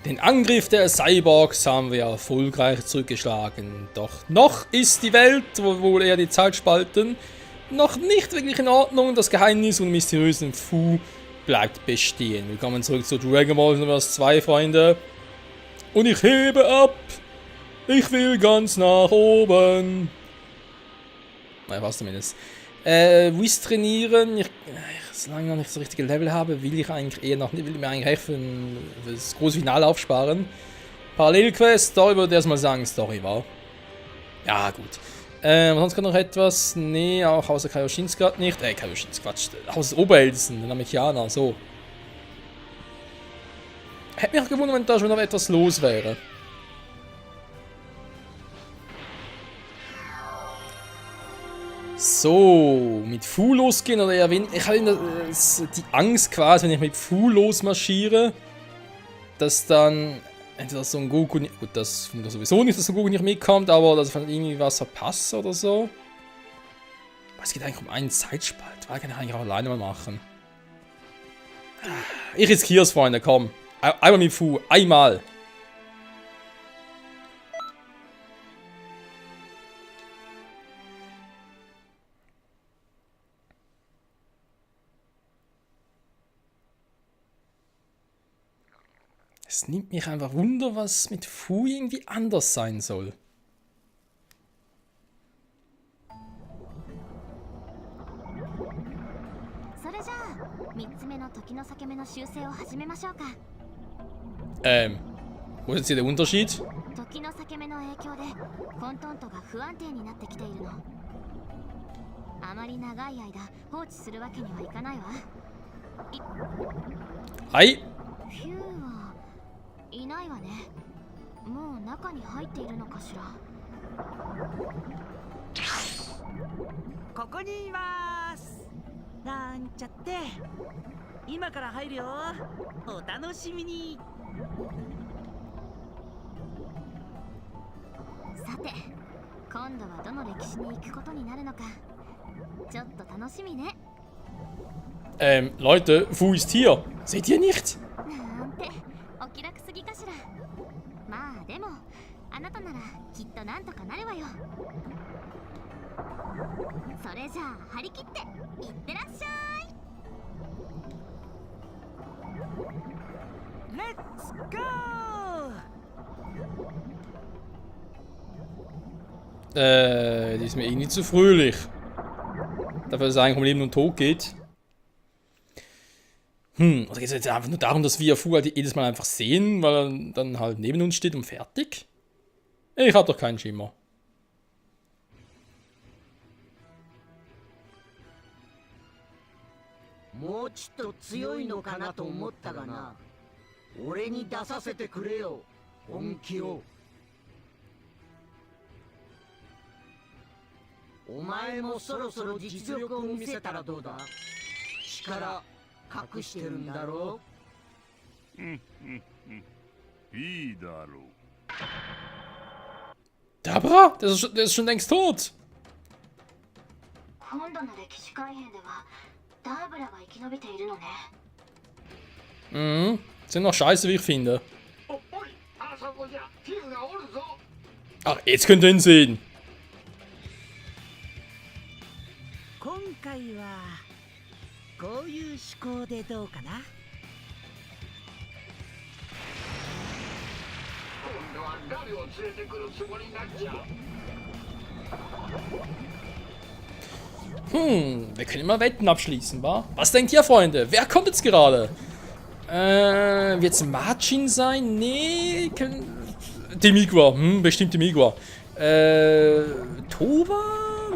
Den Angriff der Cyborgs haben wir erfolgreich zurückgeschlagen. Doch noch ist die Welt, wohl eher die Zeitspalten, noch nicht wirklich in Ordnung. Das Geheimnis und mysteriösen Fu bleibt bestehen. Willkommen zurück zu Dragon Ball Universe 2, Freunde. Und ich hebe ab. Ich will ganz nach oben. Naja, was zumindest. Wiss trainieren. Solange ich noch nicht das richtige Level habe, will ich eigentlich eher noch nicht, will mir eigentlich echt für das große Finale aufsparen. Parallelquest, Story würde ich erstmal sagen, Story war. Ja, gut. Sonst kann noch etwas. Nee, auch außer Kaioshins gerade nicht. Kaioshins, Quatsch. Haus des Oberältesten, der Namekianer, so. Hätte mich auch gewundert, wenn da schon noch etwas los wäre. So, mit Fu losgehen oder eher weniger. Ich habe die Angst quasi, wenn ich mit Fu losmarschiere, dass dann entweder so ein Goku nicht. Gut, das finde ich sowieso nicht, dass so ein Goku nicht mitkommt, aber dass ich dann irgendwie was verpasse oder so. Aber es geht eigentlich um einen Zeitspalt. Was kann ich eigentlich auch alleine mal machen? Ich riskiere es, Freunde, komm. Einmal mit Fu, einmal. Es nimmt mich einfach Wunder, was mit Fu irgendwie anders sein soll. Wo ist jetzt hier der Unterschied? Hi. いないわね。もう中に入っているのかしら。ここにいます。なんちゃって。今から入るよ。お楽しみに。さて、今度はどの歴史に行くことになるのか。ちょっと楽しみね。Leute, Fu ist hier. Seht ihr nicht? なんて。お気楽すぎかしら。まあでもあなたならきっとなんとかなるわよ。それじゃあ張り切っていってらっしゃい。レッツゴー。Die ist mir irgendwie zu fröhlich. Dafür, dass es eigentlich um Leben und Tod geht. Oder geht es jetzt einfach nur darum, dass wir Fu halt jedes Mal einfach sehen, weil er dann halt neben uns steht und fertig? Ich hab doch keinen Schimmer. Dabra? Der ist schon längst tot. Sind noch scheiße, wie ich finde. Ach, jetzt könnt ihr ihn sehen. こういう思考でどうかな。今度は誰を連れてくるつもりになっちゃう。Wir können mal Wetten abschließen, wa? Was denkt ihr, Freunde? Wer kommt jetzt gerade? Wird es Margin sein? Nee, Demigua. Bestimmt Demigua. Toba?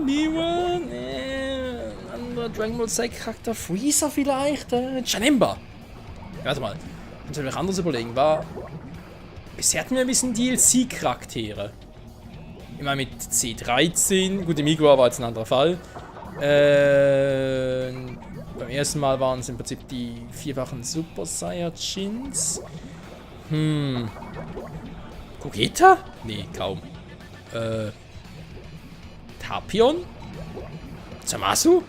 Miwa? Nee. Dragon Ball Z Charakter, Freezer vielleicht, Janemba. Warte mal, ich muss mir anderes überlegen. Bisher hatten wir ein bisschen DLC-Charaktere. Immer mit C13, gut, Migua war jetzt ein anderer Fall. Beim ersten Mal waren es im Prinzip die vierfachen Super Saiyajins. Gogeta? Nee, kaum. Tapion? Zamasu?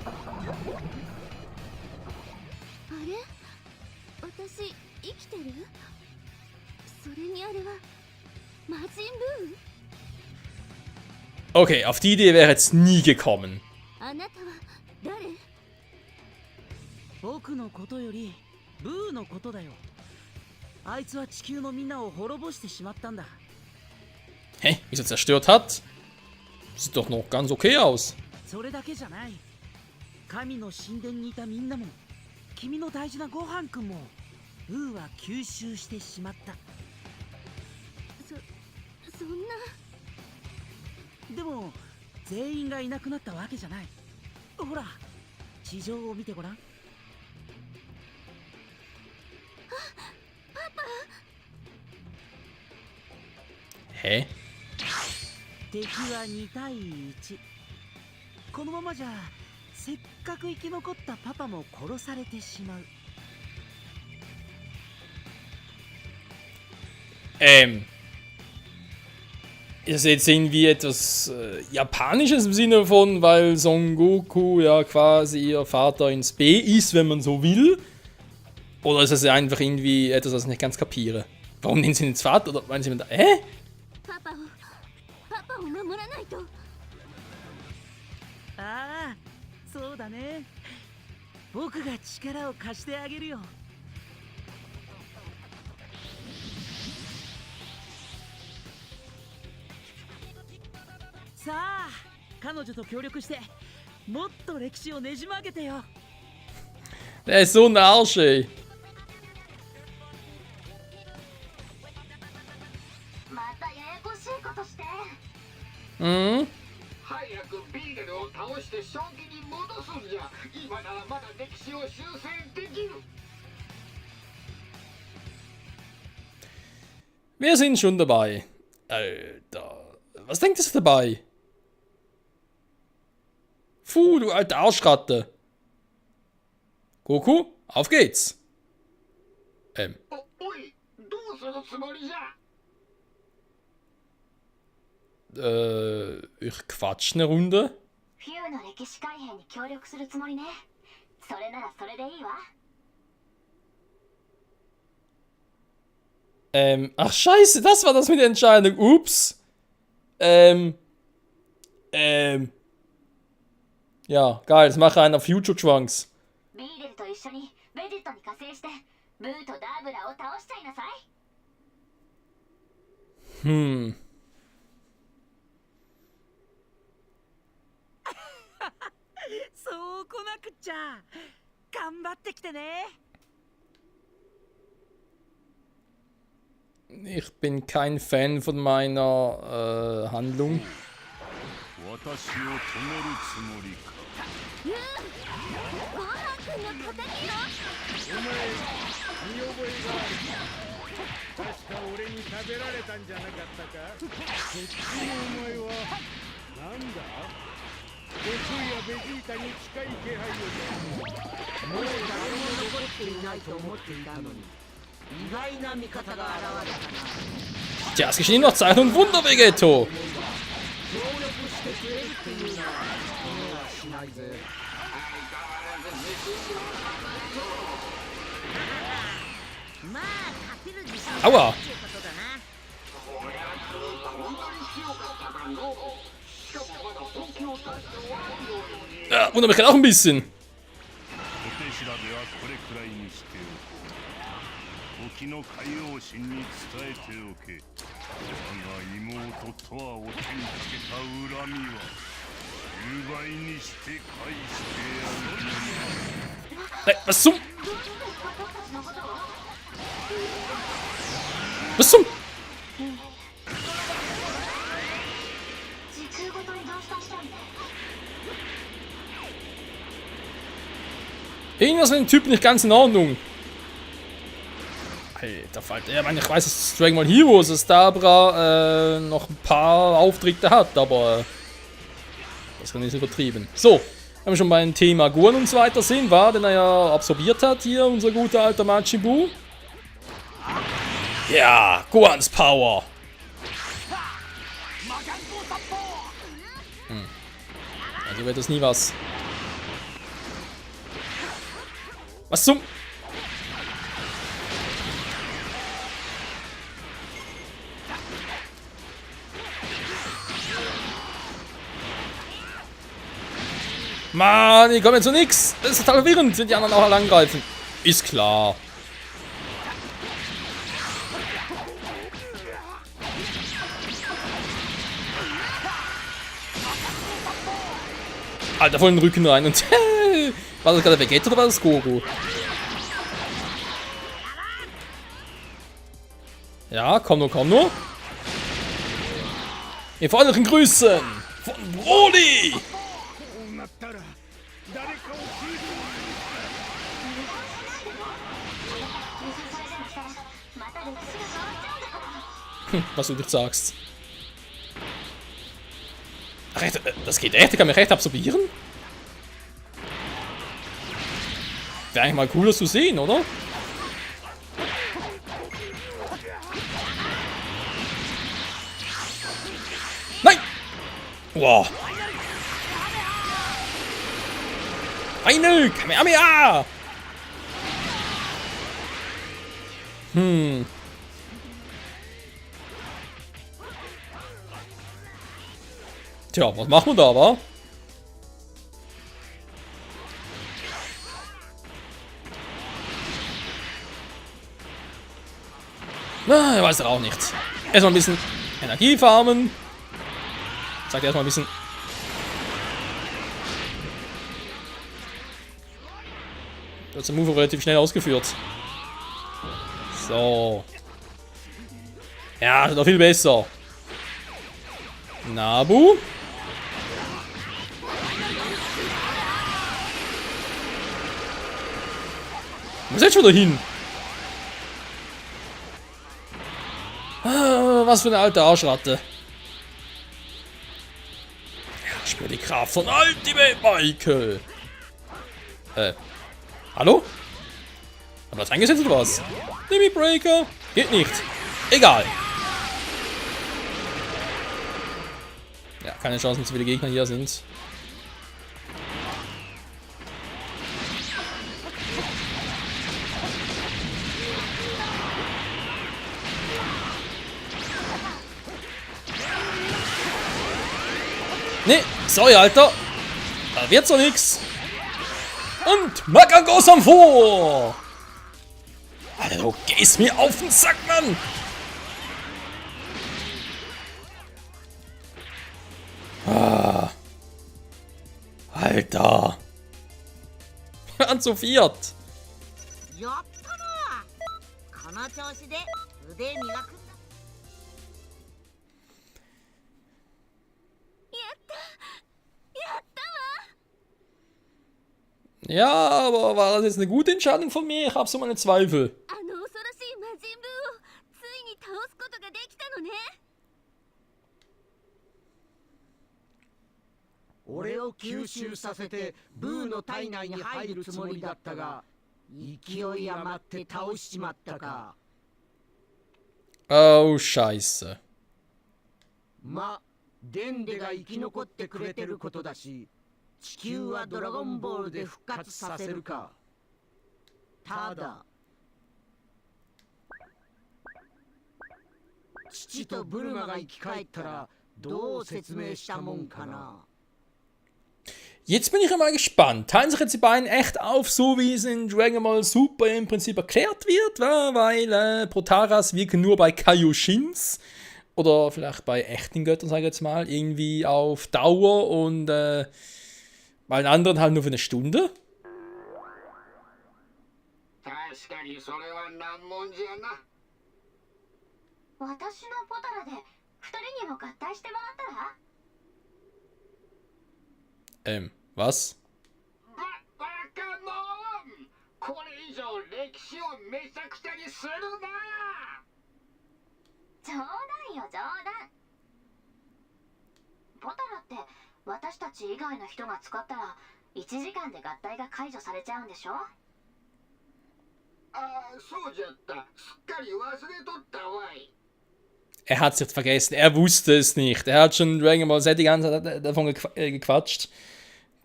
あれ？私生きてる？それにあれは魔人ブ Okay, auf die Idee wäre jetzt nie gekommen. ーあなたは誰？僕のことよりブーのことだよ。あいつは地球のみんなを滅ぼしてしまったんだ。 Hä? Wie sie zerstört hat? Sieht doch noch ganz okay aus. それだけじゃない。神の神殿にいたみんなも、君の大事なご飯くんも、ブーは吸収してしまった。そんな。でも全員がいなくなったわけじゃない。ほら、地上を見てごらん。Hä? 敵は2対1。このままじゃせっかく生き残ったパパも殺されてしまう。Ist jetzt irgendwie etwas Japanisches im Sinne von, weil Son Goku ja quasi ihr Vater ins B ist, wenn man so will? Oder ist es einfach irgendwie etwas, was ich nicht ganz kapiere? Warum nennen sie ihn ins Vater? Oder meinen sie mir da, パパを守らないと。ああ、そうだね。僕が力を貸してあげるよ。さあ、彼女と協力してもっと歴史をねじ曲げてよ。 Der ist so ein Arsch, ey. またややこしいことして。Mhm. 早くビーレルを倒して正気に戻すんじゃ。今ならまだ歴史を修正できる。 Wir sind schon dabei. Alter. Was denkt ihr dabei? Puh, du alte Arschratte. Goku, auf geht's. おい、どうするつもりじゃ。 Ich quatsch eine Runde. フューの歴史改変に協力するつもりね。それならそれでいいわ。 Ach scheiße, das war das mit der Entscheidung. Ups. Ja, geil, das mache einer Future Trunks. ビーレルと一緒にベジットに加勢してブーとダーブラを倒しちゃいなさい。 そうこなくっちゃ。頑張ってきてね。 Ich bin kein Fan von meiner Handlung. 私を止めるつもりか。ごはんくんの敵よ。お前見覚えがあるか。確か俺に食べられたんじゃなかったか。そっちのお前はなんだ。悟空やベジータに近い気配を。もう誰も残っていないと思っていたのに意外な味方が現れたな。 Tja, es geschehen noch Zeichen und Wunder, Vegeto. 協力してくれるっていうなら俺はしないぜ。 まあ勝てる自信 Aua. ってことだな。 Ja, wundert mich auch ein bisschen. 小手調べはこれくらいにしておく。時の海王神に伝えておけ。我が妹とはを手にかけた恨みは10倍にして返してやる。 Was zum? Was zum? 時空ごとに同期したんだ。 Irgendwas mit dem Typ nicht ganz in Ordnung. Alter Falter. Ich meine, ich weiß, dass Dragon Ball Heroes, dass Dabra noch ein paar Auftritte hat, aber das kann nicht übertrieben. So, wenn wir schon beim Thema Guren und so weiter sind, war, den er ja absorbiert hat hier, unser guter alter Majin Buu. Ja, Gohans Power. Also wird das nie was. Was zum? Mann, ich komme zu nix. Das ist total verwirrend, wenn die anderen auch alle angreifen. Ist klar. Alter, voll in den Rücken rein und war das gerade Vegeta oder war das Goku? Ja, komm nur, komm nur. Ihr freundlichen Grüßen von Broly. こうなったら誰かを救う また歴史が変わっちゃうんだから Was du nicht sagst. Ach, echt, das geht echt? Ich kann mich echt absorbieren? Wäre eigentlich mal cool, das zu sehen, oder? Nein! Wow. Final Kamehameha! Tja, was machen wir da, wa? Na, ich weiß doch auch nicht. Erstmal ein bisschen Energie farmen. Sagt erstmal ein bisschen. Du hast den Move relativ schnell ausgeführt. So. Ja, noch viel besser. Nabu. Wo ist jetzt schon wieder hin? Ah, was für eine alte Arschratte. Ja, spür die Kraft von Ultimate Michael. Hallo? Haben wir das eingesetzt oder was? Limit Breaker? Geht nicht. Egal. Ja, keine Chance, dass so viele Gegner hier sind. Nee, sorry, Alter. Da wird's doch nix. Und Makagosan vor! Alter, du gehst mir auf den Sack, Mann! Ah. Alter. An zu viert. やったな。この調子で腕磨くんだ。Ja, aber war das jetzt eine gute Entscheidung von mir? Ich habe so meine Zweifel. あの恐ろしい魔人ブーをついに倒すことができたのね。俺を吸収させてブーの体内に入るつもりだったが、勢い余って倒しちまったか。Oh, Scheiße. ま、デンデが生き残ってくれてることだし、地球はドラゴンボールで復活させるか。ただ、父とブルマが生き返ったらどう説明したもんかな。 Jetzt bin ich ja mal gespannt. Teilen sich jetzt die beiden echt auf, so wie es in Dragon Ball Super im Prinzip erklärt wird? Weil Protaras wirken nur bei Kaioshins. Oder vielleicht bei echten Göttern, sage ich jetzt mal. Irgendwie auf Dauer und bei den anderen halt nur für eine Stunde. 確かにそれは難問じゃな。私のポタラで2人にも合体してもらったら Was? バカモン！これ以上歴史をめちゃくちゃにするな！冗談よ冗談。ポタラって私たち以外の人が使ったら1時間で合体が解除されちゃうんでしょ？ああ、そうじゃった。すっかり忘れとったわい。 Er hat es jetzt vergessen. Er wusste es nicht. Er hat schon Dragon Ball Z die ganze Zeit davon gequatscht,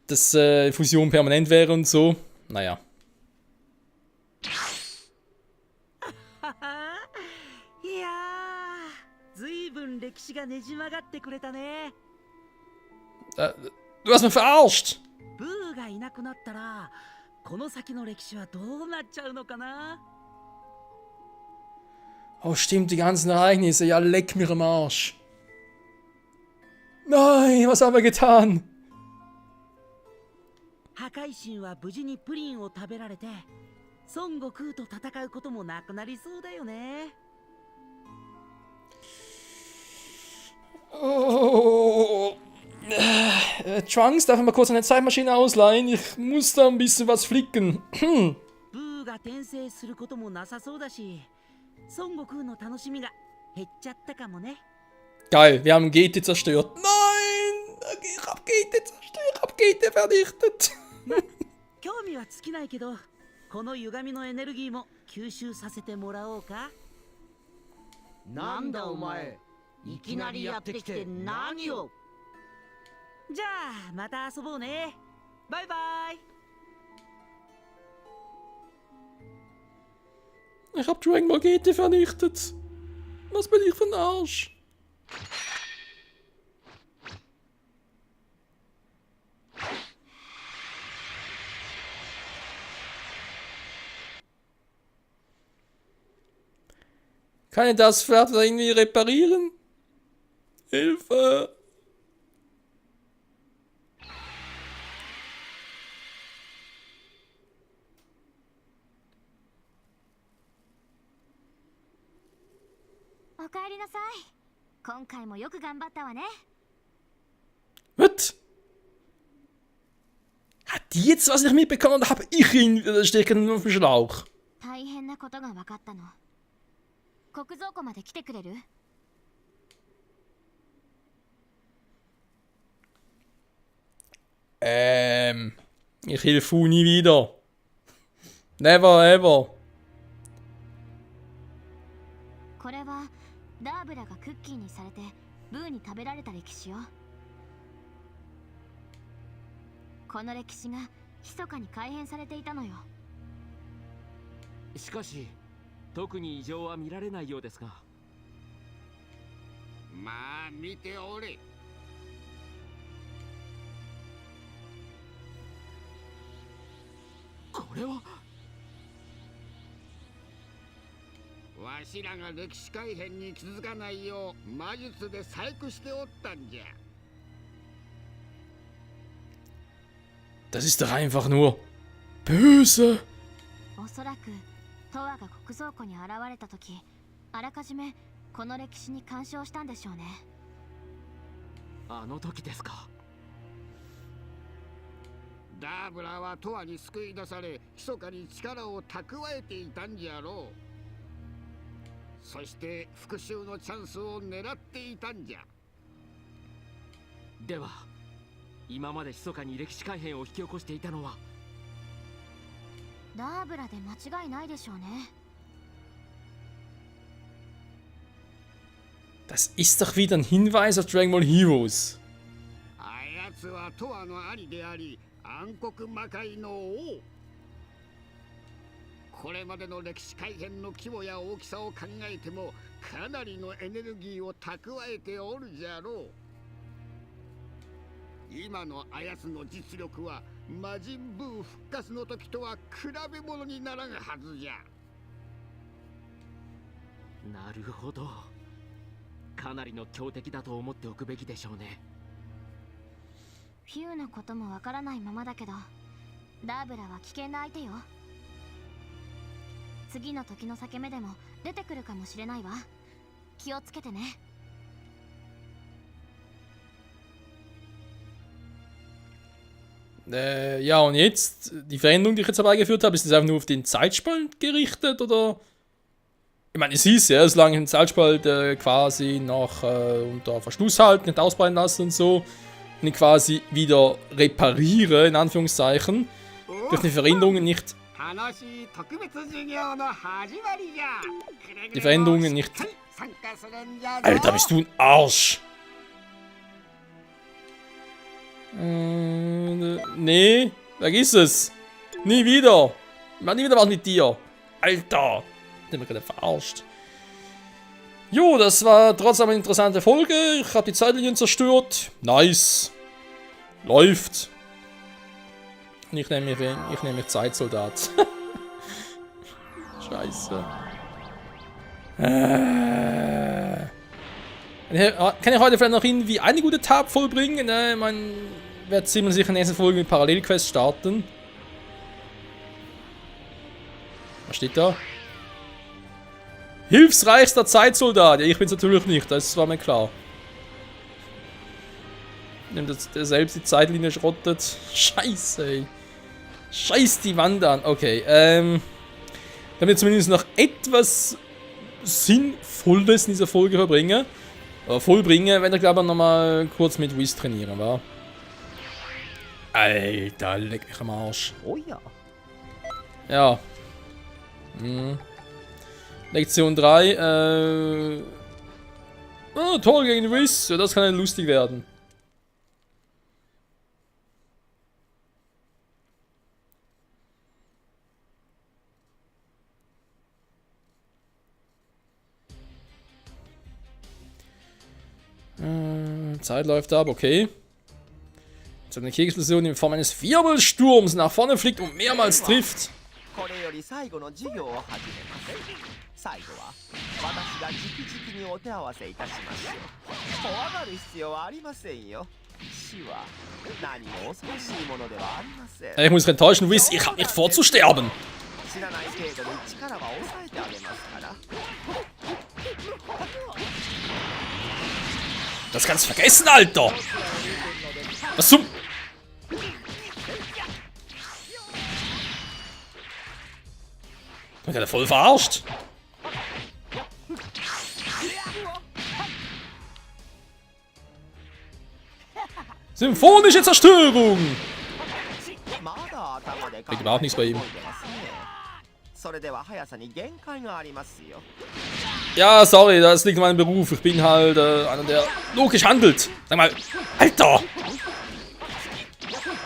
dass Fusion permanent wäre und so. Naja. いやー、ずいぶん歴史がねじ曲がってくれたね。Du hast mich verarscht! ブーがいなくなったらこの先の歴史はどうなっちゃうのかな。 Oh, stimmt, die ganzen Ereignisse. Ja, leck mir am Arsch. Nein, was haben wir getan? 破壊神は無事にプリンを食べられて孫悟空と戦うこともなくなりそうだよね。 Oh. Trunks, darf ich mal kurz eine Zeitmaschine ausleihen? Ich muss da ein bisschen was flicken. ブーが転生することもなさそうだし孫悟空の楽しみが減っちゃったかもね。 Geil, wir haben GT zerstört. Nein! Ich hab GT zerstört, ich hab GT vernichtet. 興味は尽きないけどこの歪みのエネルギーも吸収させてもらおうか。なんだお前、いきなりやってきて何を。じゃあまた遊ぼうね。バイバイ。 Ich hab Dragon Ball GT vernichtet. Was bin ich für ein Arsch? Kann ich das Pferd da irgendwie reparieren? Hilfe!おかえりなさい。今回もよく頑張ったわね。 Was? Hat die jetzt was nicht mitbekommen oder hab ich ihn stecken nur auf dem Schlauch? 大変なことが分かったの。国蔵庫まで来てくれる？ Ich helfe Fu nie wieder. Never ever. これはダーブラがクッキーにされてブーに食べられた歴史よ。この歴史が密かに改変されていたのよ。しかし特に異常は見られないようですが。まあ見ておれ。これはわしらが歴史改変に気づかないよう魔術で細工しておったんじゃ。 Das ist doch einfach nur böse. おそらくトワが国蔵庫に現れた時、あらかじめこの歴史に干渉したんでしょうね。あの時ですか。ダーブラはトワに救い出され密かに力を蓄えていたんじゃろう。そして復讐のチャンスを狙っていたんじゃ。では今まで密かに歴史改変を引き起こしていたのはダーブラで間違いないでしょうね。 Das ist doch wieder ein Hinweis auf Dragon Ball Heroes. あやつはトワの兄であり暗黒魔界の王。これまでの歴史改変の規模や大きさを考えてもかなりのエネルギーを蓄えておるじゃろう。今のあやつの実力は魔人ブー復活の時とは比べ物にならんはずじゃ。なるほど。かなりの強敵だと思っておくべきでしょうね。フューのこともわからないままだけど、ダーブラは危険な相手よ。次の時の裂け目でも出てくるかもしれないわ。気をつけてね。 Ja, und jetzt, die Veränderung, die ich jetzt herbeigeführt habe, ist das einfach nur auf den Zeitspalt gerichtet, oder? Ich meine, es hieß ja, solange ich den Zeitspalt quasi noch unter Verschluss halten, nicht ausbreiten lassen und so, und ihn quasi wieder repariere, in Anführungszeichen, durch die Veränderungen nicht... Die Veränderungen nicht... Alter, bist du ein Arsch! Nee, vergiss es. Nie wieder. Ich mach nie wieder was mit dir. Alter. Ich hab mich gerade verarscht. Jo, das war trotzdem eine interessante Folge. Ich habe die Zeitlinien zerstört. Nice. Läuft. Ich nehme mich Zeitsoldat. Scheiße. Kann ich heute vielleicht noch irgendwie eine gute Tat vollbringen? Ne, man wird ziemlich sicher in der nächsten Folge mit Parallelquest starten. Was steht da? Hilfsreichster Zeitsoldat. Ja, ich bin's natürlich nicht, das war mir klar. Nimmt der selbst die Zeitlinie schrottet. Scheiße, ey. Scheiß die Wand an. Okay, damit zumindest noch etwas Sinnvolles in dieser Folge verbringen. Oder vollbringen, wenn ich glaube nochmal kurz mit Whis trainieren, wa? Alter, leck mich am Arsch. Oh ja. Ja. Lektion 3, oh, Tor gegen Whis. Ja, das kann ja lustig werden. Zeit läuft ab, okay. Jetzt eine Kegelexplosion in Form eines Wirbelsturms nach vorne fliegt und mehrmals trifft. 最後は私が直々にお手合わせいたしましょう。怖がる必要はありませんよ。死は何も恐ろしいものではありません。Ich muss dich enttäuschen, Whis, ich hab nicht vor zu sterben. 死なない程度に力は抑えてあげますから。Das kannst du vergessen, Alter! Was zum... Ich bin voll verarscht. Symphonische Zerstörung! Kriegt überhaupt nichts bei ihm. Ja, sorry, das liegt in meinem Beruf. Ich bin halt einer, der logisch handelt. Sag mal, Alter!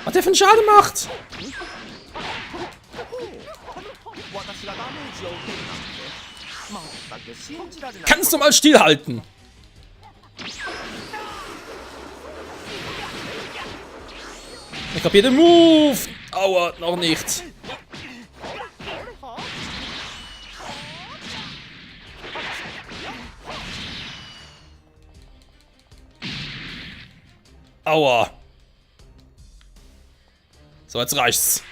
Was der für einen Schaden macht! Kannst du mal stillhalten? Ich kapiere den Move! Aua, noch nicht. Aua. So, jetzt reicht's.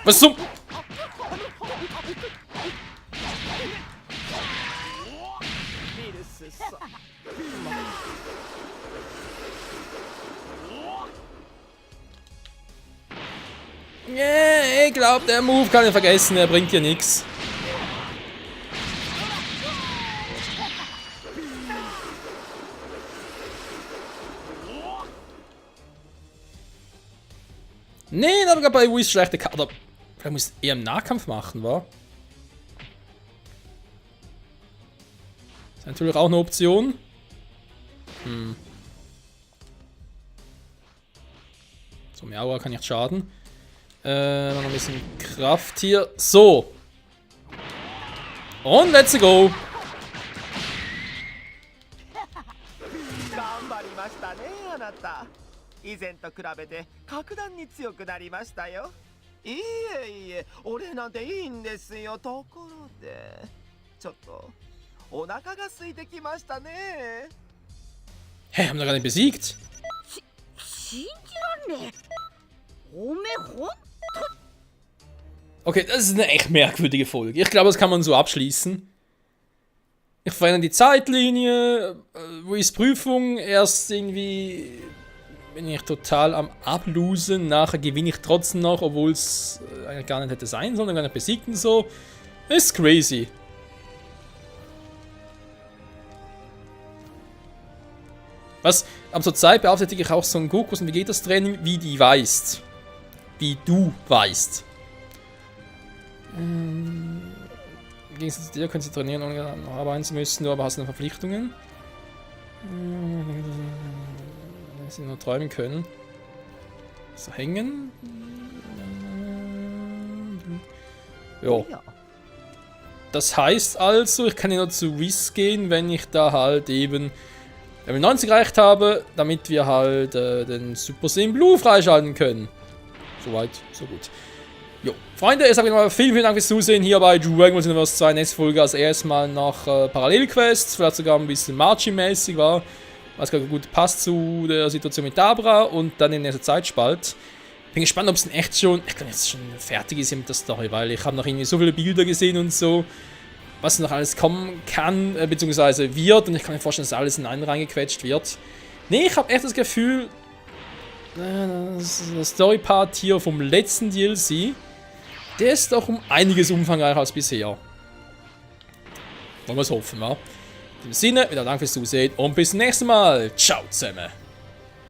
Was zum... Yeah, ich glaube, der Move kann ich vergessen, er bringt hier nichts. Nee, da hat bei Whis schlechte Karte. Vielleicht muss eher im Nahkampf machen, wa? Ist natürlich auch eine Option. So, mehr Aura kann nicht schaden. Noch ein bisschen Kraft hier. So. Und let's go. 以前と比べて格段に強くなりましたよ。いいえいいえ、お礼なんていいんですよ。ところでちょっとお腹が空いてきましたね。 Hä, haben wir gar nicht besiegt? 信じらんねえ。おめえほん Okay, das ist eine echt merkwürdige Folge. Ich glaube, das kann man so abschließen. Ich verändere die Zeitlinie. Whis Prüfung erst irgendwie... Bin ich total am Ablosen. Nachher gewinne ich trotzdem noch, obwohl es eigentlich gar nicht hätte sein sollen, gar nicht besiegt und so. Ist crazy. Was? Aber zur Zeit beaufsichtige ich auch Son Gokus und Vegetas Training, wie die weißt. Wie du weißt. Im Gegensatz zu dir können sie trainieren, ohne noch arbeiten zu müssen, du aber hast noch Verpflichtungen. Wenn sie nur träumen können. So hängen. Jo. Ja. Das heißt also, ich kann ja nur zu Whis gehen, wenn ich da halt eben Level 90 erreicht habe, damit wir halt den Super Saiyan Blue freischalten können. Soweit, so gut. Jo, Freunde, ich sage nochmal vielen Dank fürs Zusehen hier bei Dragon Ball Universe 2 nächste Folge. Als erstes mal nach Parallelquests, vielleicht sogar ein bisschen Marchi-mäßig war. Was gerade gut passt zu der Situation mit Dabra und dann in nächster Zeitspalt. Bin gespannt, ob es in echt schon, ich glaube jetzt schon fertig ist mit der Story, weil ich habe noch irgendwie so viele Bilder gesehen und so, was noch alles kommen kann, beziehungsweise wird, und ich kann mir vorstellen, dass alles in einen reingequetscht wird. Nee, ich habe echt das Gefühl, der Story-Part hier vom letzten DLC, der ist doch um einiges umfangreicher als bisher. Wollen wir es hoffen, wa? In dem Sinne, wieder danke fürs Zusehen und bis zum nächsten Mal. Ciao zusammen.